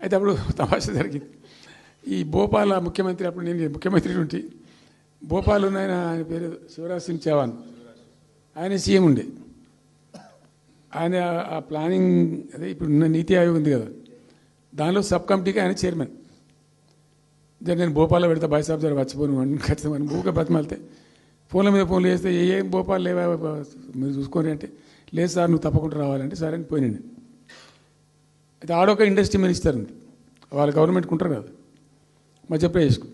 అయితే అప్పుడు తమాషా జరిగింది. ఈ భోపాల్ ముఖ్యమంత్రి, అప్పుడు నేను ముఖ్యమంత్రి ఉంటే, భోపాల్ ఆయన పేరు శివరాజ్ సింగ్ చౌహాన్, ఆయన సీఎం ఉండే. ఆయన ఆ ప్లానింగ్ అదే ఇప్పుడు నీతి ఆయోగ్ ఉంది కదా, దానిలో సబ్ కమిటీకి ఆయన చైర్మన్. నేను భోపాల్లో పెడతా బాయ్సాబ్ జర వచ్చిపోను అని ఖచ్చితంగా ఊరికే బతిమాలితే ఫోన్ల మీద ఫోన్లు చేస్తే ఏం భోపాల్ లేవా మీరు చూసుకొని అంటే, లేదు సార్ నువ్వు తప్పకుండా రావాలంటే సరే అని పోయినండి. అయితే ఆడొక ఇండస్ట్రీ మినిస్టర్ ఉంది, వాళ్ళ గవర్నమెంట్కి ఉంటారు కదా మధ్యప్రదేశ్కు.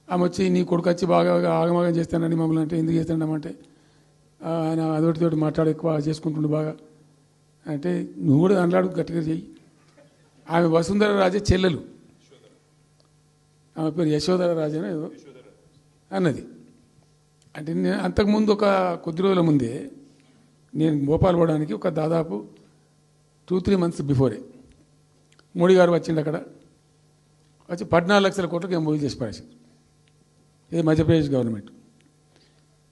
ఆమె వచ్చి నీ కొడుకు వచ్చి బాగా ఆగమాగం చేస్తానని మమ్మల్ని అంటే, ఎందుకు చేస్తానమంటే ఆయన అదొకటితోటి మాట్లాడి ఎక్కువ చేసుకుంటుండు బాగా అంటే, నువ్వు కూడా దాంట్లో గట్టిగా చెయ్యి. ఆమె వసుంధర రాజే చెల్లెలు, ఆమె పేరు యశోధర రాజేనా ఏదో అన్నది. అంటే నేను అంతకుముందు ఒక కొద్ది రోజుల ముందే నేను భోపాల్ పోవడానికి ఒక దాదాపు 2-3 మంత్స్ బిఫోరే మోడీ గారు వచ్చిండు. అక్కడ వచ్చి 14 లక్షల కోట్లకు ఎంఓయూ చేసి పడేసారు. ఇది మధ్యప్రదేశ్ గవర్నమెంట్.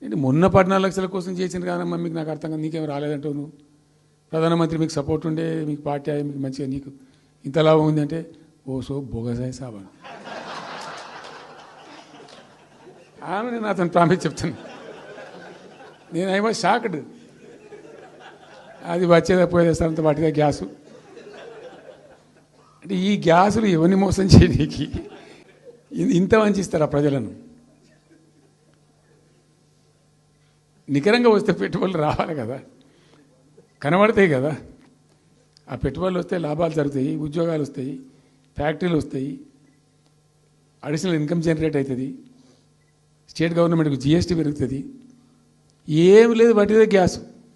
నేను మొన్న 14 లక్షల కోసం చేసిన కాదమ్మా, మీకు నాకు అర్థం కాదు, నీకేం రాలేదంటావు నువ్వు, ప్రధానమంత్రి మీకు సపోర్ట్ ఉండే, మీకు పార్టీ అయ్యి మీకు మంచిగా నీకు ఇంత లాభం ఉంది అంటే, ఓ సో బోగసాయి సాబా ఆమె నేను అతను ప్రామిస్ చెప్తాను. నేను ఐ వాజ్ షాక్డ్. అది వచ్చేదా పోయేదంత వాటిగా గ్యాసు అంటే, ఈ గ్యాసులు ఎవరిని మోసం చేయడానికి ఇంత వంచిస్తారా ప్రజలను? నికరంగా వస్తే పెట్టుబడులు రావాలి కదా, కనబడతాయి కదా. ఆ పెట్టుబడులు వస్తే లాభాలు జరుగుతాయి, ఉద్యోగాలు వస్తాయి, ఫ్యాక్టరీలు వస్తాయి, అడిషనల్ ఇన్కమ్ జనరేట్ అవుతుంది, స్టేట్ గవర్నమెంట్కి జిఎస్టీ పెరుగుతుంది. ఏం లేదు, వాటిదే గ్యాసు.